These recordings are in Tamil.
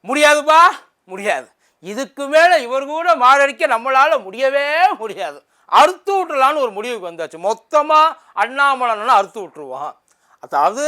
முடியாதுப்பா, முடியாது. இதுக்கு மேலே இவர் கூட மாரடிக்க நம்மளால் முடியவே முடியாது. அறுத்து விட்டுலான்னு ஒரு முடிவுக்கு வந்தாச்சு. மொத்தமாக அண்ணாமலைன்னா அறுத்து விட்டுருவான். அதாவது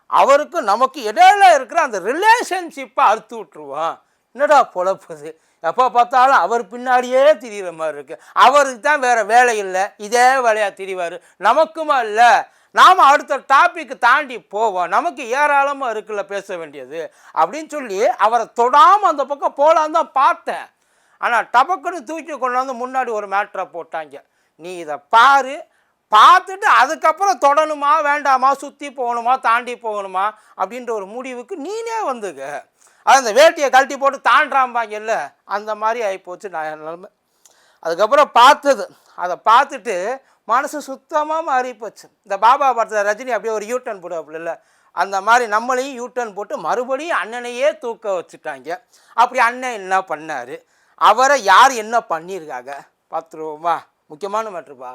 அவருக்கு நமக்கு இடையில இருக்கிற அந்த ரிலேஷன்ஷிப்பை அறுத்து விட்டுருவான். என்னடா பொழப்புது, எப்போ பார்த்தாலும் அவர் பின்னாடியே திரிகிற மாதிரி இருக்குது. அவருக்கு தான் வேறு வேலை இல்லை, இதே வேலையாக திரிவார். நமக்குமா இல்லை, நாம் அடுத்த டாப்பிக்கு தாண்டி போவோம், நமக்கு ஏராளமாக இருக்குல்ல பேச வேண்டியது அப்படின்னு சொல்லி அவரை தொடாமல் அந்த பக்கம் போகலான்னு தான் பார்த்தேன். ஆனால் டபக்குன்னு தூக்கி கொண்டு வந்து முன்னாடி ஒரு மேட்ரை போட்டாங்க. நீ இதை பாரு, பார்த்துட்டு அதுக்கப்புறம் தொடணுமா வேண்டாமா, சுற்றி போகணுமா தாண்டி போகணுமா அப்படின்ற ஒரு முடிவுக்கு நீனே வந்துங்க. அது அந்த வேட்டியை கழட்டி போட்டு தாண்டாம்பாங்கல்ல, அந்த மாதிரி ஆகிப்போச்சு நான் நிலைமை. அதுக்கப்புறம் அதை பார்த்துட்டு மனசு சுத்தமாக மாறிப்போச்சு. இந்த பாபா படத்தில் ரஜினி அப்படியே ஒரு யூட்டர்ன் போடுவாப்புல இல்லை, அந்த மாதிரி நம்மளையும் யூட்டர்ன் போட்டு மறுபடியும் அண்ணனையே தூக்க வச்சுட்டாங்க. அப்படி அண்ணன் என்ன பண்ணார், அவரை யார் என்ன பண்ணியிருக்காங்க பார்த்துருவோமா? முக்கியமான மேட்ருப்பா.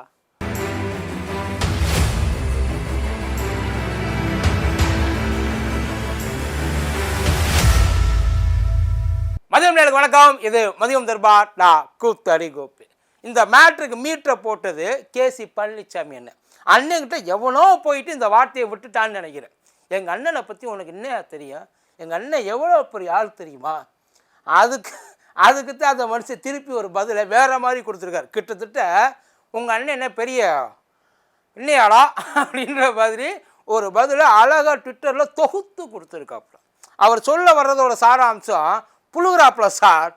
மதியம் நேருக்கு வணக்கம். இது மதியம் தர்பார். நான் கூத்தடி கோப்பி. இந்த மேட்ருக்கு மீட்டரை போட்டது கேசி பழனிசாமி அண்ணன். அண்ணன்கிட்ட எவனோ போயிட்டு இந்த வார்த்தையை விட்டுட்டான்னு நினைக்கிறேன். எங்கள் அண்ணனை பற்றி உனக்கு என்ன தெரியும், எங்கள் அண்ணன் எவ்வளோ பெரிய ஆள் தெரியுமா? அதுக்கு தான் அந்த மனுஷன் திருப்பி ஒரு பதிலை வேறு மாதிரி கொடுத்துருக்காரு. கிட்டத்தட்ட உங்கள் அண்ணன் என்ன பெரிய இன்னையாடா அப்படின்ற மாதிரி ஒரு பதிலை அழகாக ட்விட்டரில் தொகுத்து கொடுத்துருக்காப்புல. அவர் சொல்ல வர்றதோட சாராம்சம், புழுகிறாப்புல சார்,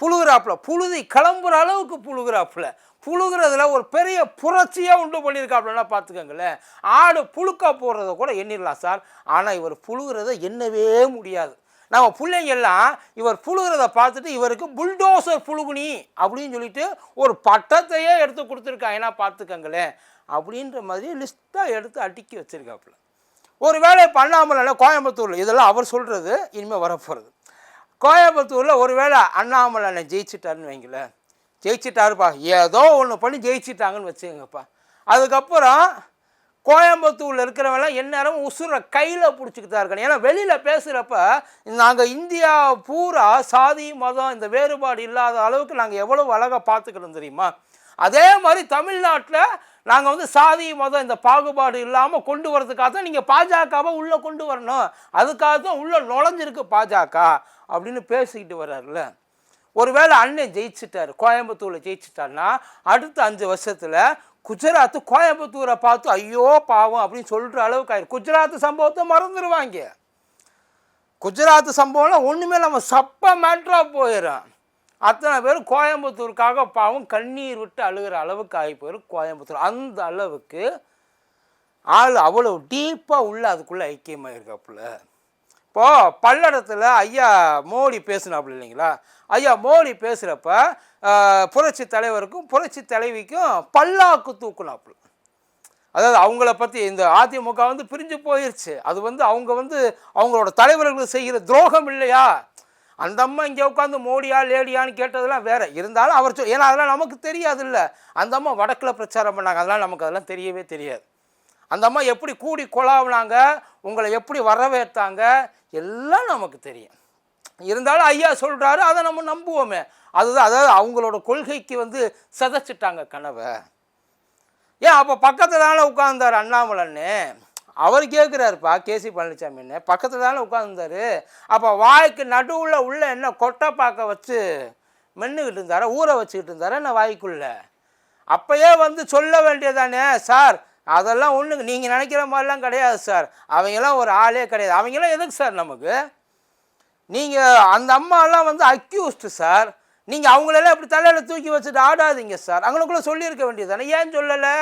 புழுகிறாப்புல, புழுதி கிளம்புற அளவுக்கு புழுகிறாப்புல, புழுகிறதுல ஒரு பெரிய புரட்சியாக உண்டு பண்ணியிருக்காப்புலன்னா பார்த்துக்கங்களேன். ஆடு புழுக்கா போடுறத கூட எண்ணிடலாம் சார், ஆனால் இவர் புழுகிறத எண்ணவே முடியாது. நம்ம பிள்ளைங்கெல்லாம் இவர் புழுகிறத பார்த்துட்டு இவருக்கு புல்டோசர் புழுகுனி அப்படின்னு சொல்லிட்டு ஒரு பட்டத்தையே எடுத்து கொடுத்துருக்காங்க. ஏன்னா பார்த்துக்கங்களேன் அப்படின்ற மாதிரி லிஸ்ட்டாக எடுத்து அடுக்கி வச்சுருக்காப்புல. ஒரு வேளை பண்ணாமலை கோயம்புத்தூரில் இதெல்லாம் அவர் சொல்கிறது இனிமேல் வரப்போகிறது. கோயம்புத்தூரில் ஒரு வேளை அண்ணாமலை ஜெயிச்சிட்டாருன்னு வைங்களேன், ஜெயிச்சிட்டாருப்பா, ஏதோ ஒன்று பண்ணி ஜெயிச்சிட்டாங்கன்னு வச்சுங்கப்பா. அதுக்கப்புறம் கோயம்புத்தூரில் இருக்கிறவங்களாம் எந்நேரமும் உசுரை கையில் பிடிச்சிக்கிட்டு தான் இருக்கணும். ஏன்னா வெளியில் பேசுகிறப்ப நாங்கள் இந்தியா பூரா சாதி மதம் இந்த வேறுபாடு இல்லாத அளவுக்கு நாங்கள் எவ்வளோ அழகாக பார்த்துக்கிறோம் தெரியுமா? அதே மாதிரி தமிழ்நாட்டில் நாங்கள் சாதி மதம் இந்த பாகுபாடு இல்லாமல் கொண்டு வரதுக்காக தான் நீங்கள் பாஜகவை உள்ளே கொண்டு வரணும், அதுக்காக தான் உள்ளே நுழைஞ்சிருக்கு பாஜக அப்படின்னு பேசிக்கிட்டு வர்றாருல. ஒருவேளை அண்ணன் ஜெயிச்சிட்டார், கோயம்புத்தூரில் ஜெயிச்சிட்டாருன்னா அடுத்த 5 வருஷத்தில் குஜராத்து கோயம்புத்தூரை பார்த்து ஐயோ பாவம் அப்படின்னு சொல்கிற அளவுக்கு ஆயிடும். குஜராத் சம்பவத்தை மறந்துடுவாங்க. குஜராத் சம்பவம்லாம் ஒன்றுமே நம்ம சப்ப மேட்ராக போயிடும். அத்தனை பேர் கோயம்புத்தூருக்காக பாவம் கண்ணீர் விட்டு அழுகிற அளவுக்கு ஆகி போயிடும் கோயம்புத்தூர். அந்த அளவுக்கு ஆள் அவ்வளோ டீப்பாக உள்ள அதுக்குள்ளே ஐக்கியமாக இருக்காப்புல. இப்போது பல்லடத்தில் ஐயா மோடி பேசினாப்புல இல்லைங்களா, ஐயா மோடி பேசுகிறப்ப புரட்சி தலைவருக்கும் புரட்சி தலைவிக்கும் பல்லாக்கு தூக்குனாப்புல. அதாவது அவங்கள பற்றி இந்த அதிமுக பிரிஞ்சு போயிடுச்சு, அது அவங்க அவங்களோட தலைவர்களுக்கு செய்கிற துரோகம் இல்லையா? அந்த அம்மா இங்கே உட்காந்து மோடியா லேடியான்னு கேட்டதெல்லாம் வேறு இருந்தாலும் அவர் ஏன்னா அதெல்லாம் நமக்கு தெரியாது இல்லை. அந்த அம்மா வடக்கில் பிரச்சாரம் பண்ணாங்க, அதெல்லாம் தெரியவே தெரியாது. அந்த அம்மா எப்படி கூடி கொலாவினாங்க, உங்களை எப்படி வரவேற்றாங்க எல்லாம் நமக்கு தெரியும். இருந்தாலும் ஐயா சொல்கிறாரு, அதை நம்ம நம்புவோமே. அதுதான், அதாவது அவங்களோட கொள்கைக்கு சிதைச்சிட்டாங்க கனவை. ஏன் அப்போ பக்கத்தில் தானே உட்கார்ந்தார் அண்ணாமலைன்னு, அவர் கேட்குறாருப்பா கேசி பழனிசாமின்னு, பக்கத்தில் தானே உட்கார்ந்தார். அப்போ வாய்க்கு நடுவில் உள்ள என்ன கொட்டை பாக்க வச்சு மென்னுக்கிட்டு இருந்தாரா, ஊற வச்சுக்கிட்டு இருந்தாரா என்ன வாய்க்குள்ளே? அப்போயே சொல்ல வேண்டியதானே சார், அதெல்லாம் ஒன்றுங்க நீங்கள் நினைக்கிற மாதிரிலாம் கிடையாது சார், அவங்கெல்லாம் ஒரு ஆளே கிடையாது, அவங்கெல்லாம் எதுக்கு சார் நமக்கு? நீங்கள் அந்த அம்மாலாம் அக்யூஸ்டு சார், நீங்கள் அவங்களெல்லாம் இப்படி தலையில் தூக்கி வச்சுட்டு ஆடாதீங்க சார், அவங்களுக்குள்ளே சொல்லியிருக்க வேண்டியது தானே, ஏன் சொல்லலை?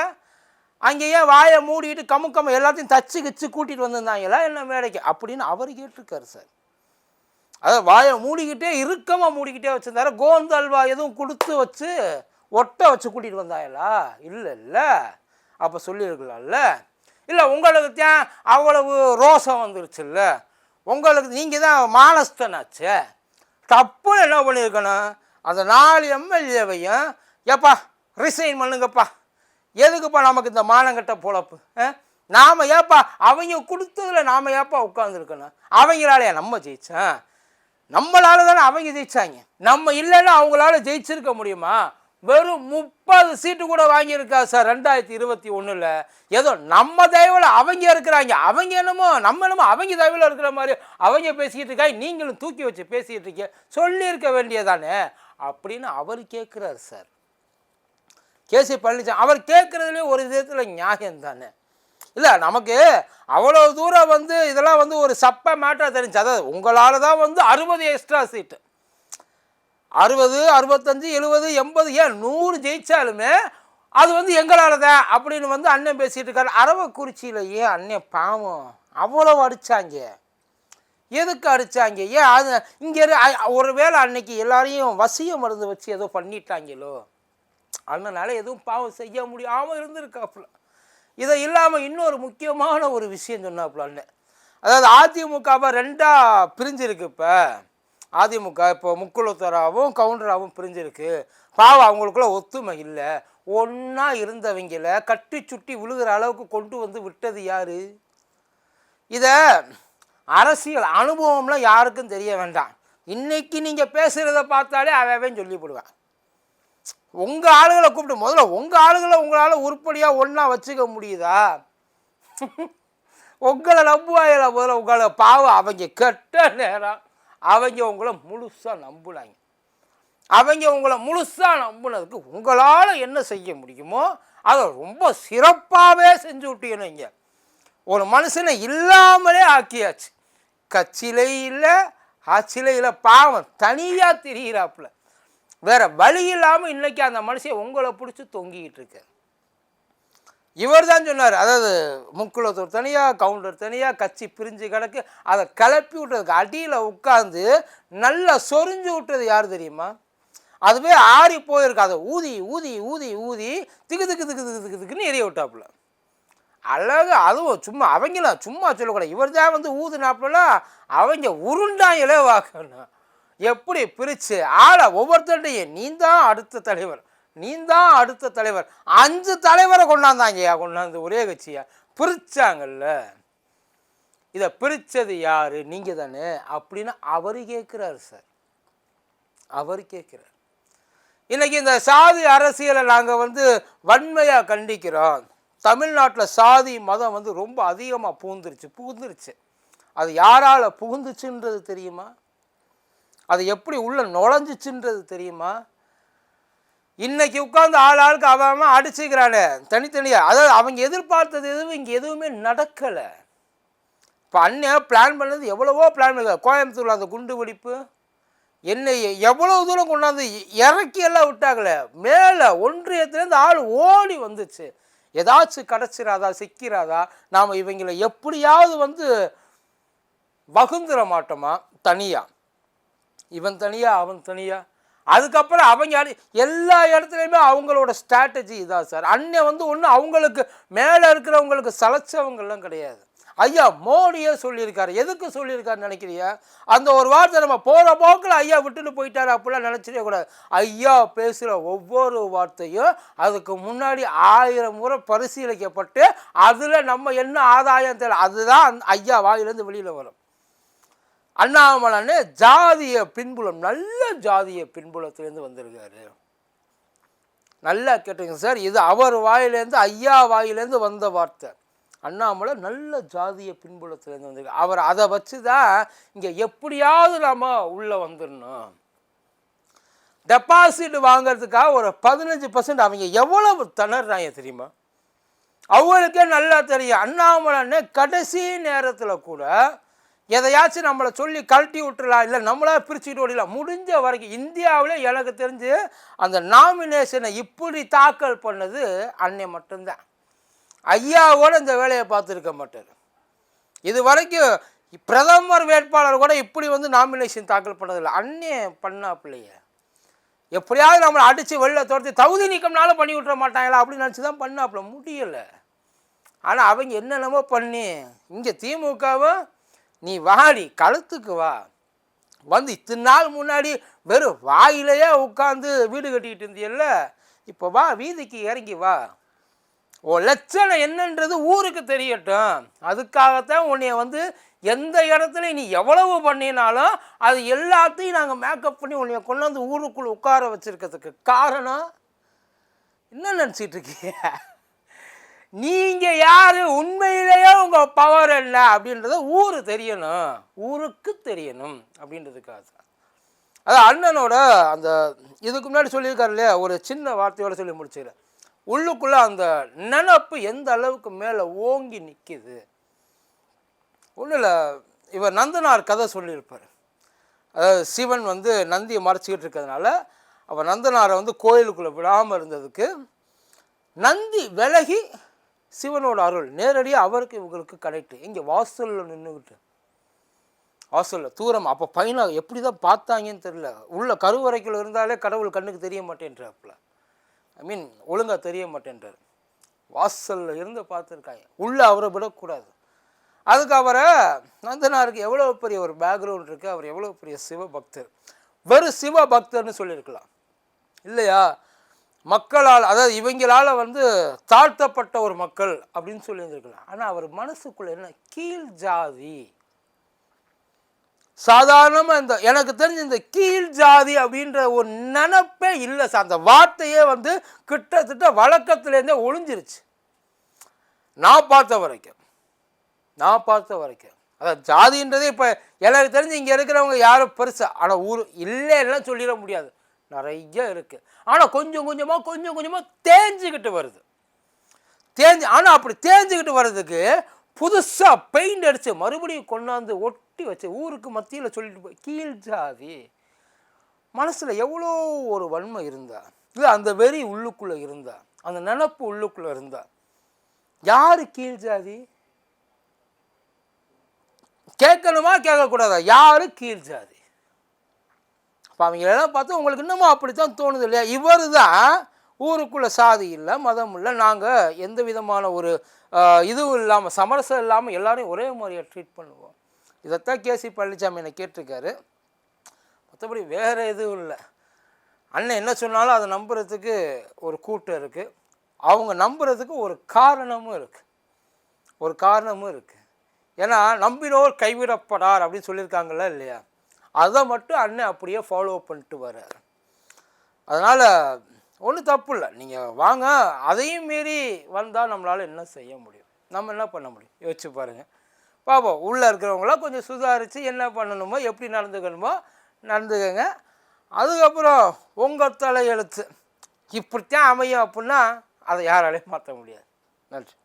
அங்கே ஏன் வாயை மூடிட்டு கமுக்கம்ம எல்லாத்தையும் தச்சு கிச்சு கூட்டிகிட்டு வந்திருந்தாங்களா என்ன மேடைக்கு அப்படின்னு அவர் கேட்டிருக்காரு சார். அதாவது வாயை மூடிக்கிட்டே இறுக்கமாக மூடிக்கிட்டே வச்சுருந்தாரு. கோந்து அல்வா எதுவும் கொடுத்து வச்சு ஒட்டை வச்சு கூட்டிகிட்டு வந்தாங்களா? இல்லை இல்லை, அப்போ சொல்லியிருக்கலாம்ல. இல்லை உங்களுக்கு தான் அவ்வளவு ரோசம் வந்துருச்சுல்ல, உங்களுக்கு நீங்கள் தான் மானஸ்தனாச்சு, தப்புன்னு என்ன பண்ணியிருக்கணும், அந்த 4 எம்எல்ஏவையும் ஏப்பா ரிசைன் பண்ணுங்கப்பா, எதுக்குப்பா நமக்கு இந்த மானங்கட்ட பொழப்பு, நாம் ஏப்பா அவங்க கொடுத்ததில் நாம் ஏப்பா உட்காந்துருக்கணும், அவங்களாலையா நம்ம ஜெயிச்சேன்? நம்மளால தானே அவங்க ஜெயிச்சாங்க. நம்ம இல்லைன்னா அவங்களால ஜெயிச்சிருக்க முடியுமா? வெறும் 30 சீட்டு கூட வாங்கியிருக்கா சார் 2021. ஏதோ நம்ம தயவில் அவங்க இருக்கிறாங்க. அவங்க என்னமோ நம்ம என்னமோ அவங்க தயவில் இருக்கிற மாதிரி அவங்க பேசிக்கிட்டு இருக்காங்க. நீங்களும் தூக்கி வச்சு பேசிக்கிட்டு இருக்கீங்க, சொல்லியிருக்க வேண்டியதானே அப்படின்னு அவர் கேட்குறாரு சார். கேசி பழனிசாமி அவர் கேட்குறதுலேயே ஒரு விதத்தில் நியாயம் தானே. இல்லை, நமக்கு அவ்வளோ தூரம் வந்து இதெல்லாம் வந்து ஒரு சப்ப மேட்டராக தெரிஞ்சு. அதாவது உங்களால் தான் வந்து 60 எக்ஸ்ட்ரா சீட்டு, 60, 65, 70, 80, ஏன் 100 ஜெயிச்சாலுமே அது வந்து எங்களால் தான் அப்படின்னு வந்து அண்ணன் பேசிகிட்டு இருக்காரு. அரவக்குறிச்சியில் ஏன் அண்ணன் பாவம் அவ்வளோ அடித்தாங்க? எதுக்கு அடித்தாங்க? ஏன் அது இங்கே ஒரு வேளை அன்னைக்கு எல்லாரையும் வசிய மருந்து வச்சு ஏதோ பண்ணிட்டாங்களோ, அதனால எதுவும் பாவம் செய்ய முடியாமல் இருந்திருக்காப்புல. இதை இல்லாமல் இன்னொரு முக்கியமான ஒரு விஷயம் சொன்னாப்புல அண்ணன். அதாவது அதிமுகவை 2ஆக பிரிஞ்சிருக்கு. இப்போ அதிமுக இப்போ முக்குளத்தராகவும் கவுண்டராகவும் பிரிஞ்சிருக்கு. பாவம் அவங்களுக்குள்ள ஒத்துமை இல்லை. ஒன்றா இருந்தவங்கள கட்டி சுட்டி விழுகிற அளவுக்கு கொண்டு வந்து விட்டது யார்? இதை அரசியல் அனுபவம்லாம் யாருக்கும் தெரிய வேண்டாம். இன்றைக்கி நீங்கள் பேசுகிறத பார்த்தாலே அவன் சொல்லிவிடுவேன். உங்கள் ஆளுகளை கூப்பிட்டு முதல்ல உங்கள் ஆளுகளை உங்களால் உருப்படியாக ஒன்றா வச்சுக்க முடியுதா? உங்களை நம்புவாயில முதல்ல உங்களை பாவம். அவங்க கெட்ட நேரம் அவங்க உங்களை முழுசாக நம்புனாங்க. அவங்க உங்களை முழுசாக நம்புனதுக்கு உங்களால் என்ன செய்ய முடியுமோ அதை ரொம்ப சிறப்பாகவே செஞ்சு விட்டீங்க. ஒரு மனுஷனை இல்லாமலே ஆக்கியாச்சு. கட்சியிலே இல்லை, ஆட்சியிலே இல்லை, பாவம் தனியாக திரிகிறாப்புல. வேற வழி இல்லாமல் இன்னைக்கு அந்த மனுஷன் உங்களை பிடிச்சி தொங்கிக்கிட்டு இருக்க. இவர் தான் சொன்னார், அதாவது முக்குளத்தூர் தனியாக கவுண்டர் தனியாக கட்சி பிரிஞ்சு கிடக்கு, அதை கிளப்பி விட்டதுக்கு அடியில் உட்காந்து நல்லா சொரிஞ்சு விட்டது யார் தெரியுமா? அதுவே ஆறி போயிருக்கு. அதை ஊதி ஊதி ஊதி ஊதி திக்கு திக்கு திக்கு திக்கு திக்கு திக்குன்னு எரிய விட்டாப்புல. அழகு. அதுவும் சும்மா அவங்களாம் சும்மா சொல்லக்கூடாது. இவர் தான் வந்து ஊதுனாப்புலாம் அவங்க உருண்டாங்களே வாக்கணும். எப்படி பிரித்து ஆளை ஒவ்வொருத்தருடையும் நீ தான் அடுத்த தலைவர், நீ தான் அடுத்த தலைவர், 5 தலைவரை கொண்டாந்தாங்கய்யா. கொண்டாந்து ஒரே கட்சியா பிரிச்சாங்கல்ல. இதை பிரித்தது யாரு? நீங்கள் தானே அப்படின்னு அவர் கேட்குறாரு சார். அவர் கேட்குறார். இன்றைக்கி இந்த சாதி அரசியலை நாங்கள் வந்து வன்மையாக கண்டிக்கிறோம். தமிழ்நாட்டில் சாதி மதம் வந்து ரொம்ப அதிகமாக புகுந்துருச்சு. அது யாரால் புகுந்துச்சுன்றது தெரியுமா? அது எப்படி உள்ள நுழைஞ்சிச்சுன்றது தெரியுமா? இன்னைக்கு உட்காந்து ஆளுக்கு அவன் அடிச்சுக்கிறானே தனித்தனியாக. அதாவது அவங்க எதிர்பார்த்தது எதுவும் இங்கே எதுவுமே நடக்கலை. இப்போ அண்ணன் பிளான் பண்ணது எவ்வளவோ பிளான் பண்ண. கோயம்புத்தூரில் அந்த குண்டு வெடிப்பு என்னை எவ்வளோ தூரம் கொண்டாந்து இறக்கி எல்லாம் விட்டாங்களே. மேலே ஒன்றியத்துலேருந்து ஆள் ஓடி வந்துச்சு. ஏதாச்சும் கிடச்சிராதா, சிக்கிறாதா, நாம் இவங்களை எப்படியாவது வந்து வகுந்துட மாட்டோமா? தனியாக இவன் தனியாக அவன் தனியாக. அதுக்கப்புறம் அவங்க எல்லா இடத்துலையுமே அவங்களோட ஸ்ட்ராட்டஜி இதான் சார். அண்ணன் வந்து ஒன்று அவங்களுக்கு மேலே இருக்கிறவங்களுக்கு சலைச்சவங்கெல்லாம் கிடையாது. ஐயா மோடியே சொல்லியிருக்காரு. எதுக்கு சொல்லியிருக்காருன்னு நினைக்கிறியா? அந்த ஒரு வார்த்தை நம்ம போகிற போக்கில் ஐயா விட்டுட்டு போயிட்டாரு அப்படிலாம் நினச்சிடவே கூடாது. ஐயா பேசுகிற ஒவ்வொரு வார்த்தையும் அதுக்கு முன்னாடி 1000 முறை பரிசீலிக்கப்பட்டு அதில் நம்ம என்ன ஆதாயம் தெரியல, அதுதான் அந்த ஐயா வாயிலேருந்து வெளியில் வரும். அண்ணாமலை ஜாதிய பின்புலம், நல்ல ஜாதிய பின்புலத்திலேருந்து வந்திருக்காரு. நல்லா கேட்டுங்க சார், இது அவர் வாயிலேருந்து ஐயா வாயிலேருந்து வந்த வார்த்தை. அண்ணாமலை நல்ல ஜாதிய பின்புலத்திலேருந்து வந்திருக்கு. அவர் அதை வச்சு தான் இங்கே எப்படியாவது நாம் உள்ளே வந்துடணும். டெபாசிட் வாங்கிறதுக்காக ஒரு 15% அவங்க எவ்வளவு திணறாங்க தெரியுமா? அவங்களுக்கே நல்லா தெரியும். அண்ணாமலை கடைசி நேரத்தில் கூட எதையாச்சும் நம்மளை சொல்லி கழட்டி விட்டுலாம், இல்லை நம்மளா பிரிச்சுக்கிட்டு ஓடிடலாம். முடிஞ்ச வரைக்கும் இந்தியாவிலே எனக்கு தெரிஞ்சு அந்த நாமினேஷனை இப்படி தாக்கல் பண்ணது அண்ணன் மட்டும்தான். ஐயாவோட இந்த வேலையை பார்த்துருக்க மாட்டார். இது வரைக்கும் பிரதமர் வேட்பாளர் கூட இப்படி வந்து நாமினேஷன் தாக்கல் பண்ணதில்லை. அண்ணே பண்ணாப்பிள்ளைய எப்படியாவது நம்மளை அடித்து வெளில துரத்தி தகுதி நீக்கம்னாலும் பண்ணி விட்டுற மாட்டாங்களா அப்படின்னு நினச்சி தான் பண்ணாப்புல. முடியலை. ஆனால் அவங்க என்னென்னமோ பண்ணி இங்கே திமுகவை நீ வாடி கழுத்துக்கு வா, வந்து இத்தனை நாள் முன்னாடி வெறும் வாயிலையே உட்காந்து வீடு கட்டிக்கிட்டு இருந்தியல்ல, இப்போ வா வீதிக்கு இறங்கி வா, ஓ லட்சணம் என்னன்றது ஊருக்கு தெரியட்டும். அதுக்காகத்தான் உன்னைய வந்து எந்த இடத்துல நீ எவ்வளவு பண்ணினாலும் அது எல்லாத்தையும் நாங்கள் மேக்கப் பண்ணி உன்னை கொண்டாந்து ஊருக்குள்ளே உட்கார வச்சுருக்கிறதுக்கு காரணம் என்ன நினச்சிட்டு இருக்கீங்க? நீங்கள் யார், உண்மையிலேயே உங்கள் பவர் என்ன அப்படின்றத ஊர் தெரியணும், ஊருக்கு தெரியணும் அப்படின்றதுக்காக. அது அண்ணனோட அந்த இதுக்கு முன்னாடி சொல்லியிருக்காரு இல்லையா, ஒரு சின்ன வார்த்தையோடு சொல்லி முடிச்சுக்கிறேன். உள்ளுக்குள்ளே அந்த நினப்பு எந்த அளவுக்கு மேலே ஓங்கி நிற்கிது. ஒன்றும் இல்லை, இவர் நந்தனார் கதை சொல்லியிருப்பார். அதாவது சிவன் வந்து நந்தியை மறைச்சிக்கிட்டு இருக்கிறதுனால அவர் நந்தனாரை வந்து கோயிலுக்குள்ளே விடாமல் இருந்ததுக்கு நந்தி விலகி சிவனோட அருள் நேரடியாக அவருக்கு இவங்களுக்கு கனெக்ட். இங்கே வாசலில் நின்றுக்கிட்டு, வாசலில் தூரம் அப்போ பையனை எப்படி தான் பார்த்தாங்கன்னு தெரியல. உள்ள கருவறைக்குள்ள இருந்தாலே கடவுள் கண்ணுக்கு தெரிய மாட்டேன்றாப்புல, ஒழுங்காக தெரிய மாட்டேன்றார். வாசலில் இருந்து பார்த்துருக்காங்க, உள்ளே அவரை விடக்கூடாது. அதுக்கு அவரை நந்தனாருக்கு எவ்வளோ பெரிய ஒரு பேக்ரவுண்ட் இருக்குது, அவர் எவ்வளோ பெரிய சிவபக்தர். வெறும் சிவபக்தர்னு சொல்லியிருக்கலாம் இல்லையா, மக்களால் அதாவது இவங்களால் வந்து தாழ்த்தப்பட்ட ஒரு மக்கள் அப்படின்னு சொல்லியிருந்துருக்கலாம். ஆனால் அவர் மனசுக்குள்ளே என்ன, கீழ் ஜாதி. சாதாரணமாக இந்த எனக்கு தெரிஞ்ச இந்த கீழ் ஜாதி அப்படின்ற ஒரு நினப்பே இல்லை சார். அந்த வார்த்தையே வந்து கிட்டத்தட்ட வழக்கத்துலேருந்தே ஒழிஞ்சிருச்சு நான் பார்த்த வரைக்கும். அதாவது ஜாதின்றதே இப்போ எனக்கு தெரிஞ்சு இங்கே இருக்கிறவங்க யாரும் பெருசாக, ஆனால் ஊர் இல்லைன்னா சொல்லிட முடியாது, நிறைய இருக்குது. ஆனால் கொஞ்சம் கொஞ்சமாக தேஞ்சிக்கிட்டு வருது. ஆனால் அப்படி தேஞ்சிக்கிட்டு வர்றதுக்கு புதுசாக பெயிண்ட் அடித்து மறுபடியும் கொண்டாந்து ஒட்டி வச்சு ஊருக்கு மத்தியில் சொல்லிட்டு போய் கீழ் ஜாதி. மனசில் எவ்வளோ ஒரு வன்மை இருந்தா, இல்லை அந்த வெறி உள்ளுக்குள்ளே இருந்தா, அந்த நினப்பு உள்ளுக்குள்ளே இருந்தா, யார் கீழ் ஜாதி கேட்கணுமா கேட்கக்கூடாதா? யார் கீழ் ஜாதி? அப்போ அவங்களெல்லாம் பார்த்து உங்களுக்கு இன்னமும் அப்படித்தான் தோணுது இல்லையா? இவர் தான் ஊருக்குள்ளே சாதி இல்லை, மதம் இல்லை, நாங்கள் எந்த விதமான ஒரு இதுவும் இல்லாமல் சமரசம் இல்லாமல் எல்லாரையும் ஒரே மாதிரியாக ட்ரீட் பண்ணுவோம். இதைத்தான் கேசி பழனிசாமி என்னை கேட்டிருக்காரு. மற்றபடி வேறு எதுவும் இல்லை. அண்ணன் என்ன சொன்னாலும் அதை நம்புறதுக்கு ஒரு கூட்டம் இருக்குது, அவங்க நம்புறதுக்கு ஒரு காரணமும் இருக்குது. ஏன்னா நம்பினோர் கைவிடப்படார் அப்படின்னு சொல்லியிருக்காங்கல்ல இல்லையா, அதை மட்டும் அண்ணன் அப்படியே ஃபாலோ பண்ணிட்டு வர்றார். அதனால் ஒன்றும் தப்பு இல்லை, நீங்கள் வாங்க. அதையும் மீறி வந்தால் நம்மளால் என்ன செய்ய முடியும், நம்ம என்ன பண்ண முடியும் யோசிச்சு பாருங்கள். பாப்போம், உள்ளே இருக்கிறவங்களாம் கொஞ்சம் சுதாரித்து என்ன பண்ணணுமோ எப்படி நடந்துக்கணுமோ நடந்துக்கங்க. அதுக்கப்புறம் உங்கள் தலையெழுத்து இப்படித்தான் அமையும் அப்படின்னா அதை யாராலையும் மாற்ற முடியாது. நன்றி.